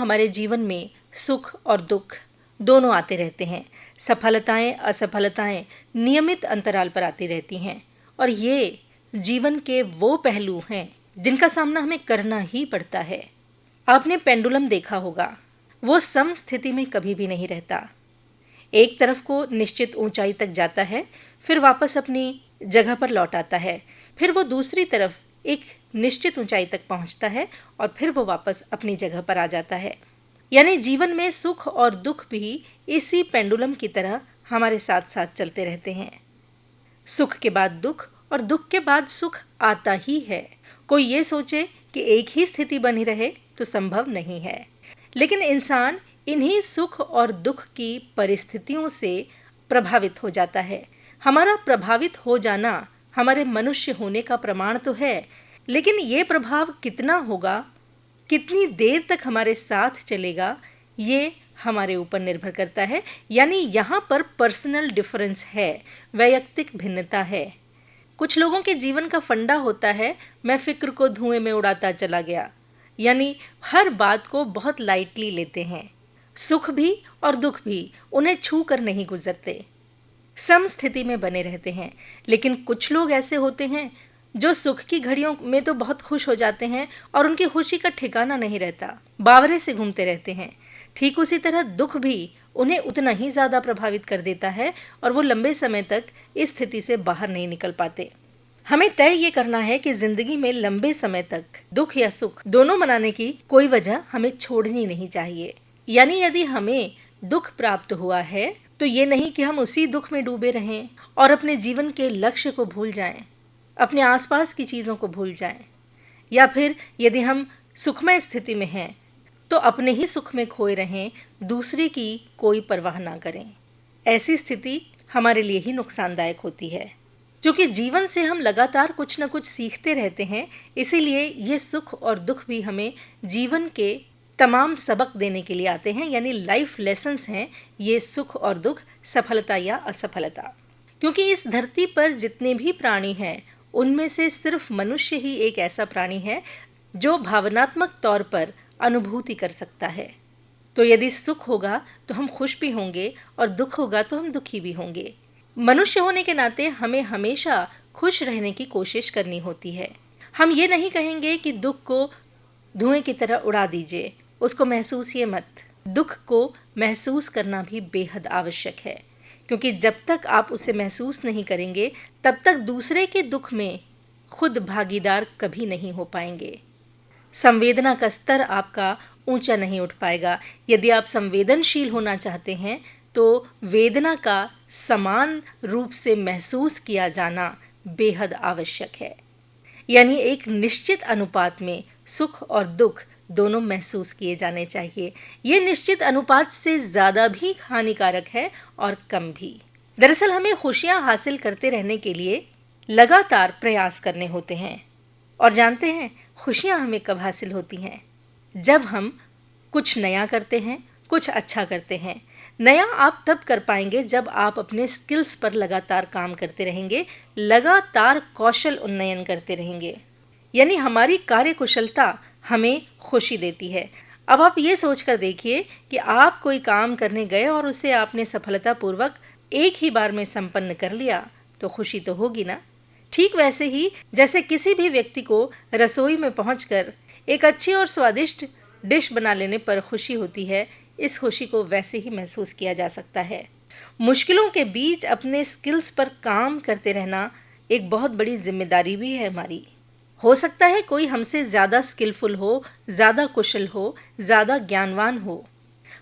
हमारे जीवन में सुख और दुख दोनों आते रहते हैं। सफलताएं असफलताएं नियमित अंतराल पर आती रहती हैं और ये जीवन के वो पहलू हैं जिनका सामना हमें करना ही पड़ता है। आपने पेंडुलम देखा होगा, वो सम स्थिति में कभी भी नहीं रहता। एक तरफ को निश्चित ऊंचाई तक जाता है, फिर वापस अपनी जगह पर लौट आता है, फिर वो दूसरी तरफ एक निश्चित ऊंचाई तक पहुंचता है और फिर वो वापस अपनी जगह पर आ जाता है। यानी जीवन में सुख और दुख भी इसी पेंडुलम की तरह हमारे साथ साथ चलते रहते हैं। सुख के बाद दुख और दुख के बाद सुख आता ही है। कोई ये सोचे कि एक ही स्थिति बनी रहे तो संभव नहीं है, लेकिन इंसान इन्हीं सुख और दुख की परिस्थितियों से प्रभावित हो जाता है। हमारा प्रभावित हो जाना हमारे मनुष्य होने का प्रमाण तो है, लेकिन ये प्रभाव कितना होगा, कितनी देर तक हमारे साथ चलेगा, ये हमारे ऊपर निर्भर करता है। यानी यहाँ पर पर्सनल डिफरेंस है, वैयक्तिक भिन्नता है। कुछ लोगों के जीवन का फंडा होता है, मैं फिक्र को धुएं में उड़ाता चला गया, यानी हर बात को बहुत लाइटली लेते हैं। सुख भी और दुख भी उन्हें छू कर नहीं गुजरते, सम स्थिति में बने रहते हैं। लेकिन कुछ लोग ऐसे होते हैं जो सुख की घड़ियों में तो बहुत खुश हो जाते हैं और उनकी खुशी का ठिकाना नहीं रहता, बावरे से घूमते रहते हैं। ठीक उसी तरह दुख भी उन्हें उतना ही ज़्यादा प्रभावित कर देता है और वो लंबे समय तक इस स्थिति से बाहर नहीं निकल पाते। हमें तय ये करना है कि जिंदगी में लंबे समय तक दुख या सुख दोनों मनाने की कोई वजह हमें छोड़नी नहीं चाहिए। यानी यदि हमें दुख प्राप्त हुआ है तो ये नहीं कि हम उसी दुख में डूबे रहें और अपने जीवन के लक्ष्य को भूल जाएं, अपने आसपास की चीज़ों को भूल जाएं। या फिर यदि हम सुखमय स्थिति में हैं तो अपने ही सुख में खोए रहें, दूसरे की कोई परवाह ना करें। ऐसी स्थिति हमारे लिए ही नुकसानदायक होती है। क्योंकि जीवन से हम लगातार कुछ न कुछ सीखते रहते हैं, इसीलिए ये सुख और दुख भी हमें जीवन के तमाम सबक देने के लिए आते हैं। यानी लाइफ लेसन्स हैं ये सुख और दुख, सफलता या असफलता। क्योंकि इस धरती पर जितने भी प्राणी हैं उनमें से सिर्फ मनुष्य ही एक ऐसा प्राणी है जो भावनात्मक तौर पर अनुभूति कर सकता है। तो यदि सुख होगा तो हम खुश भी होंगे और दुख होगा तो हम दुखी भी होंगे। मनुष्य होने के नाते हमें हमेशा खुश रहने की कोशिश करनी होती है। हम ये नहीं कहेंगे कि दुख को धुएं की तरह उड़ा दीजिए, उसको महसूसिए मत। दुख को महसूस करना भी बेहद आवश्यक है, क्योंकि जब तक आप उसे महसूस नहीं करेंगे तब तक दूसरे के दुख में खुद भागीदार कभी नहीं हो पाएंगे। संवेदना का स्तर आपका ऊंचा नहीं उठ पाएगा। यदि आप संवेदनशील होना चाहते हैं तो वेदना का समान रूप से महसूस किया जाना बेहद आवश्यक है। यानी एक निश्चित अनुपात में सुख और दुख दोनों महसूस किए जाने चाहिए। ये निश्चित अनुपात से ज़्यादा भी हानिकारक है और कम भी। दरअसल हमें खुशियाँ हासिल करते रहने के लिए लगातार प्रयास करने होते हैं। और जानते हैं खुशियाँ हमें कब हासिल होती हैं? जब हम कुछ नया करते हैं, कुछ अच्छा करते हैं। नया आप तब कर पाएंगे जब आप अपने स्किल्स पर लगातार काम करते रहेंगे, लगातार कौशल उन्नयन करते रहेंगे। यानी हमारी कार्यकुशलता हमें खुशी देती है। अब आप ये सोच कर देखिए कि आप कोई काम करने गए और उसे आपने सफलतापूर्वक एक ही बार में संपन्न कर लिया तो खुशी तो होगी ना। ठीक वैसे ही जैसे किसी भी व्यक्ति को रसोई में पहुंचकर एक अच्छी और स्वादिष्ट डिश बना लेने पर खुशी होती है, इस खुशी को वैसे ही महसूस किया जा सकता है। मुश्किलों के बीच अपने स्किल्स पर काम करते रहना एक बहुत बड़ी जिम्मेदारी भी है हमारी। हो सकता है कोई हमसे ज़्यादा स्किलफुल हो, ज़्यादा कुशल हो, ज़्यादा ज्ञानवान हो।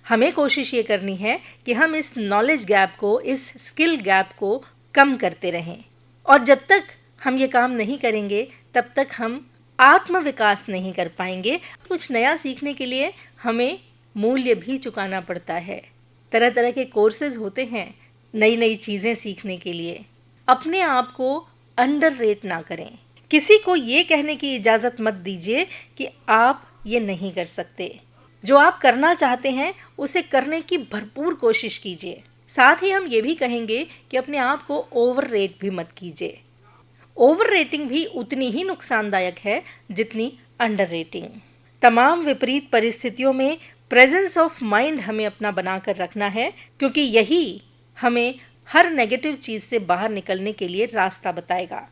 हमें कोशिश ये करनी है कि हम इस नॉलेज गैप को, इस स्किल गैप को कम करते रहें। और जब तक हम ये काम नहीं करेंगे तब तक हम आत्म विकास नहीं कर पाएंगे। कुछ नया सीखने के लिए हमें मूल्य भी चुकाना पड़ता है। तरह तरह के कोर्सेज होते हैं नई नई चीज़ें सीखने के लिए। अपने आप को अंडररेट ना करें। किसी को ये कहने की इजाज़त मत दीजिए कि आप ये नहीं कर सकते। जो आप करना चाहते हैं उसे करने की भरपूर कोशिश कीजिए। साथ ही हम ये भी कहेंगे कि अपने आप को ओवर रेट भी मत कीजिए। ओवर रेटिंग भी उतनी ही नुकसानदायक है जितनी अंडर रेटिंग। तमाम विपरीत परिस्थितियों में प्रेजेंस ऑफ माइंड हमें अपना बना कर रखना है, क्योंकि यही हमें हर नेगेटिव चीज़ से बाहर निकलने के लिए रास्ता बताएगा।